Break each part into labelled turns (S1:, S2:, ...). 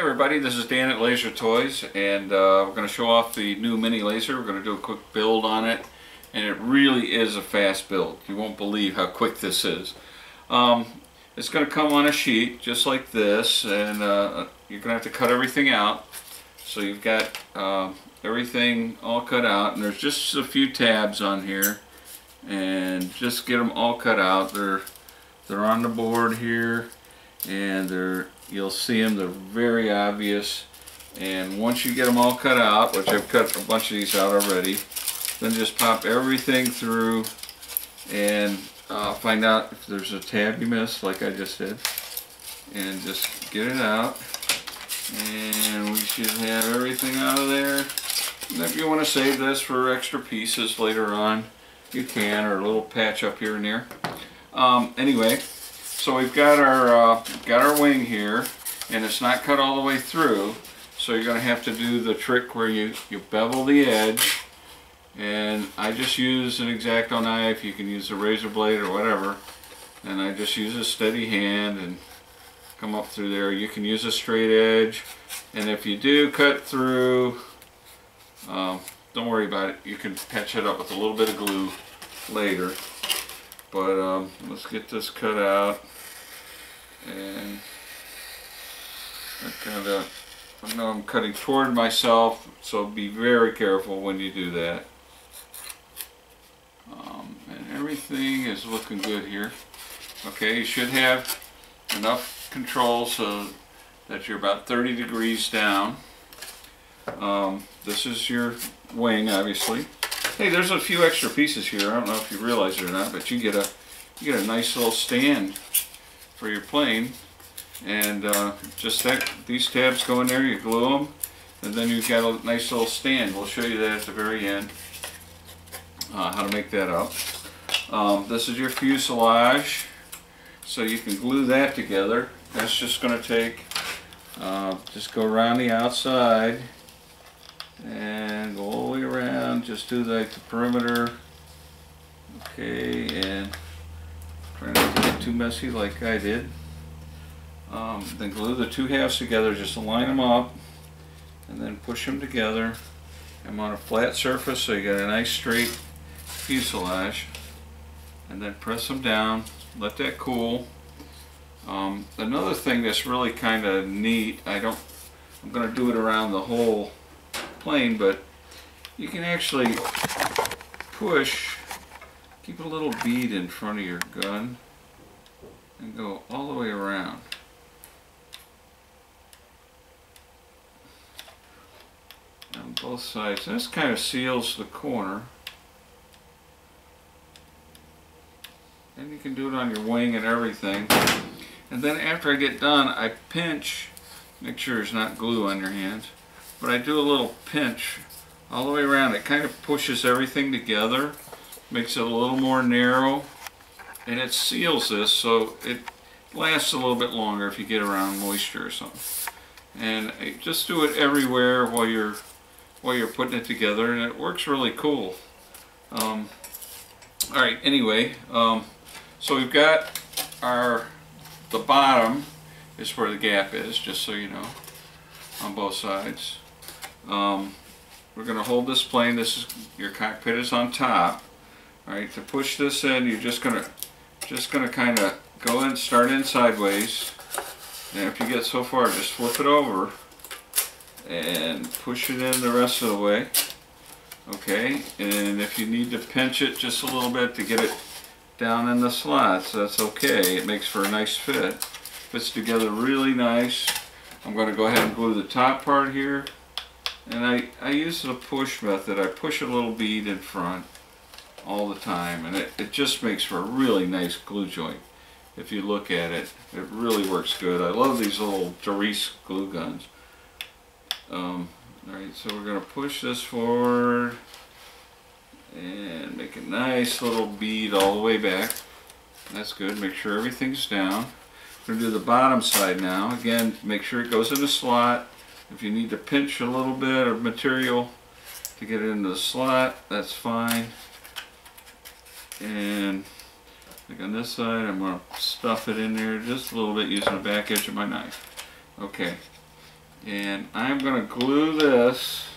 S1: everybody, this is Dan at Lazer Toys, and we're going to show off the new mini laser. We're going to do a quick build on it, and it really is a fast build. You won't believe how quick this is. It's going to come on a sheet just like this, and you're going to have to cut everything out. So you've got everything all cut out, and there's just a few tabs on here, and just get them all cut out. They're on the board here, and you'll see them. They're very obvious. And once you get them all cut out, which I've cut a bunch of these out already, then just pop everything through and find out if there's a tab you missed, like I just did, and just get it out, and we should have everything out of there. And if you want to save this for extra pieces later on, you can, or a little patch up here and there. Anyway, so we've got our wing here, and it's not cut all the way through, so you're going to have to do the trick where you bevel the edge. And I just use an X-Acto knife. You can use a razor blade or whatever, and I just use a steady hand and come up through there. You can use a straight edge, and if you do cut through, don't worry about it. You can patch it up with a little bit of glue later. But let's get this cut out. And I know I'm cutting toward myself, so be very careful when you do that. And everything is looking good here. Okay, you should have enough control so that you're about 30 degrees down. This is your wing, obviously. Hey, there's a few extra pieces here. I don't know if you realize it or not, but you get a nice little stand for your plane, and these tabs go in there. You glue them, and then you've got a nice little stand. We'll show you that at the very end, how to make that up. This is your fuselage, so you can glue that together. That's just going to take, just go around the outside and go all the way around. Just do like the perimeter. Okay, and try not to get too messy like I did. Then glue the two halves together, just line them up and then push them together. I'm on a flat surface, so you got a nice straight fuselage, and then press them down, let that cool. Another thing that's really kind of neat, I'm going to do it around the whole plane, but you can actually push, keep a little bead in front of your gun and go all the way around. On both sides. This kind of seals the corner. And you can do it on your wing and everything. And then after I get done, I pinch, make sure there's not glue on your hands, but I do a little pinch all the way around. It kind of pushes everything together, makes it a little more narrow, and it seals this so it lasts a little bit longer if you get around moisture or something. And I just do it everywhere while you're putting it together, and it works really cool. Alright, anyway, so we've got the bottom is where the gap is, just so you know, on both sides. We're going to hold this plane. Your cockpit is on top. Alright, to push this in, you're just gonna kind of go in, start in sideways, and if you get so far, just flip it over and push it in the rest of the way. Okay, and if you need to pinch it just a little bit to get it down in the slots, that's okay. It makes for a nice fit. Fits together really nice. I'm going to go ahead and glue the top part here, and I use the push method. I push a little bead in front all the time, and it just makes for a really nice glue joint. If you look at it, it really works good. I love these little Doris glue guns. Alright, so we're going to push this forward and make a nice little bead all the way back. That's good. Make sure everything's down. We're going to do the bottom side now. Again, make sure it goes in the slot. If you need to pinch a little bit of material to get it into the slot, that's fine. And like on this side, I'm going to stuff it in there just a little bit using the back edge of my knife. Okay. And I'm going to glue this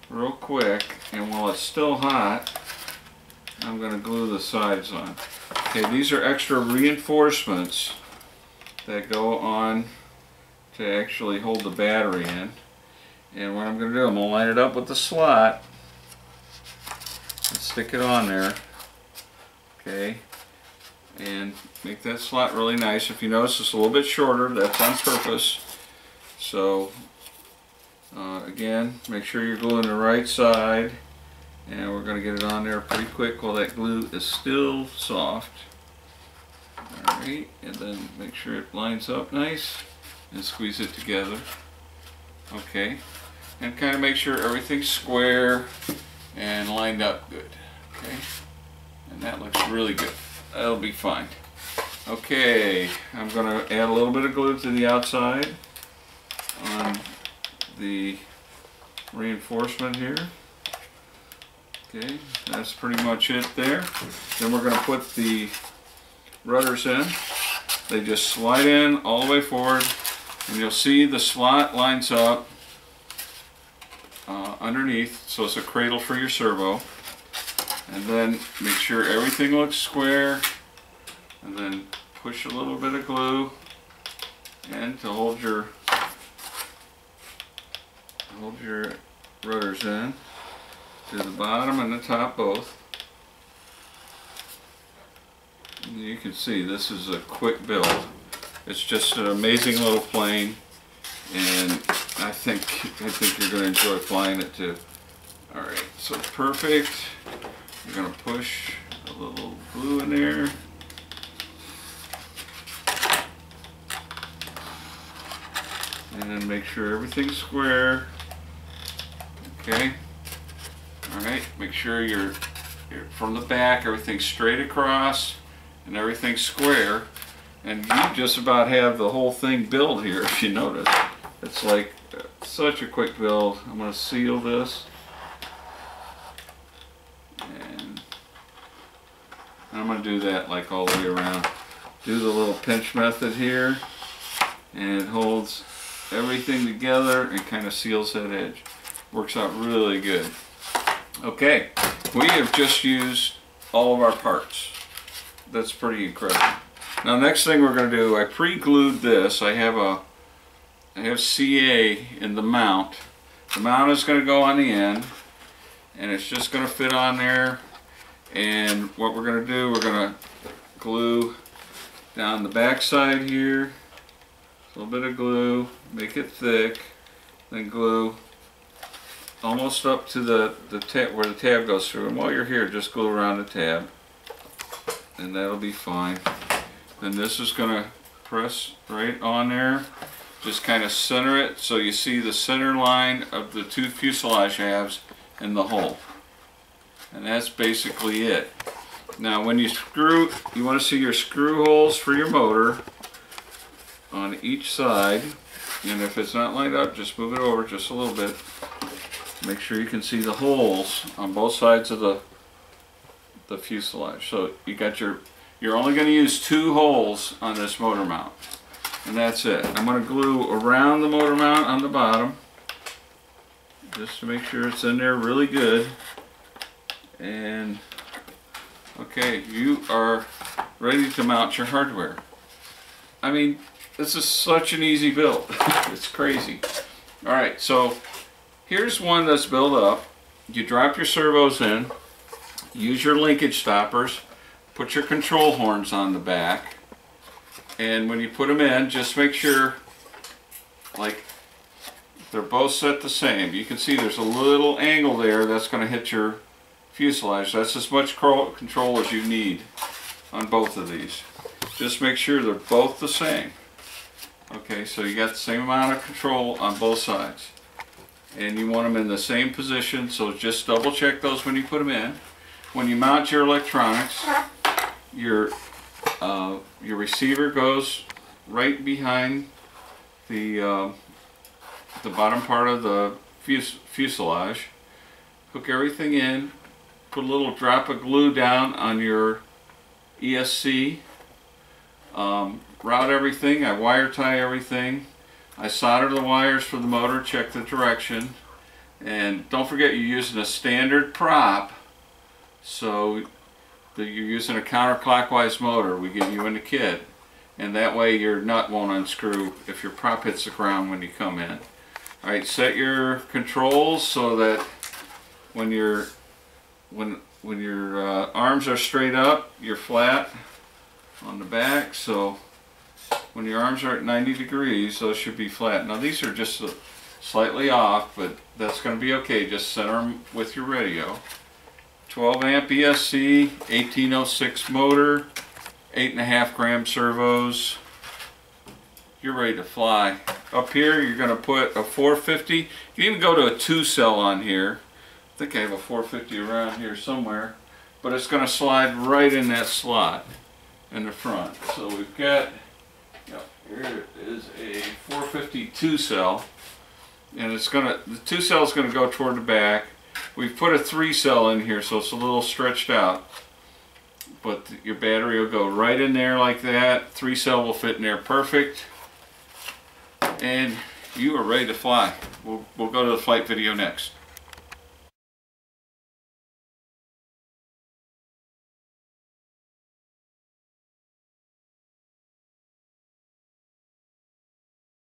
S1: real quick, and while it's still hot, I'm going to glue the sides on. Okay, these are extra reinforcements that go on to actually hold the battery in. And what I'm going to do, I'm going to line it up with the slot and stick it on there. Okay, and make that slot really nice. If you notice it's a little bit shorter, that's on purpose. So again, make sure you're gluing the right side, and we're going to get it on there pretty quick while that glue is still soft. Alright, and then make sure it lines up nice and squeeze it together. Okay, and kind of make sure everything's square and lined up good. Okay, and that looks really good. That'll be fine. Okay, I'm going to add a little bit of glue to the outside on the reinforcement here. Okay, that's pretty much it there. Then we're going to put the rudders in. They just slide in all the way forward, and you'll see the slot lines up underneath, so it's a cradle for your servo. And then make sure everything looks square, and then push a little bit of glue in to hold your rudders in to the bottom and the top both. And you can see this is a quick build. It's just an amazing little plane, and I think you're going to enjoy flying it too. All right, so perfect. You're going to push a little glue in there. And then make sure everything's square. Okay. Alright, make sure you're from the back, everything's straight across and everything's square. And you just about have the whole thing built here, if you notice. It's like such a quick build. I'm going to seal this. And I'm going to do that like all the way around. Do the little pinch method here, and it holds everything together and kind of seals that edge. Works out really good. Okay, we have just used all of our parts. That's pretty incredible. Now next thing we're going to do, I pre-glued this. I have CA in the mount. The mount is going to go on the end, and it's just going to fit on there. And what we're going to do, we're going to glue down the back side here. A little bit of glue, make it thick, then glue almost up to the tab, where the tab goes through. And while you're here, just glue around the tab, and that'll be fine. And this is going to press right on there. Just kind of center it so you see the center line of the two fuselage halves in the hole. And that's basically it. Now when you screw, you want to see your screw holes for your motor on each side, and if it's not lined up, just move it over just a little bit. Make sure you can see the holes on both sides of the fuselage. So you got you're only going to use 2 holes on this motor mount, and that's it. I'm going to glue around the motor mount on the bottom just to make sure it's in there really good. And okay, you are ready to mount your hardware. I mean, this is such an easy build. It's crazy. Alright, so here's one that's built up. You drop your servos in, use your linkage stoppers, put your control horns on the back, and when you put them in, just make sure like they're both set the same. You can see there's a little angle there that's going to hit your fuselage. That's as much control as you need on both of these. Just make sure they're both the same. Okay, so you got the same amount of control on both sides. And you want them in the same position, so just double check those when you put them in. When you mount your electronics, your receiver goes right behind the bottom part of the fuselage. Hook everything in, put a little drop of glue down on your ESC. Route everything, I wire tie everything. I solder the wires for the motor, check the direction, and don't forget you're using a standard prop, so that you're using a counterclockwise motor we give you in the kit, and that way your nut won't unscrew if your prop hits the ground when you come in. Alright, set your controls so that when your arms are straight up, you're flat on the back. So when your arms are at 90 degrees, those should be flat. Now these are just slightly off, but that's going to be okay. Just center them with your radio. 12 amp ESC, 1806 motor, 8.5 gram servos. You're ready to fly. Up here you're going to put a 450. You can even go to a 2-cell on here. I think I have a 450 around here somewhere. But it's going to slide right in that slot in the front. So we've got, here is a 450 2-cell. And it's going to, the 2-cell is going to go toward the back. We've put a 3-cell in here, so it's a little stretched out. But your battery will go right in there like that. 3-cell will fit in there perfect. And you are ready to fly. We'll go to the flight video next.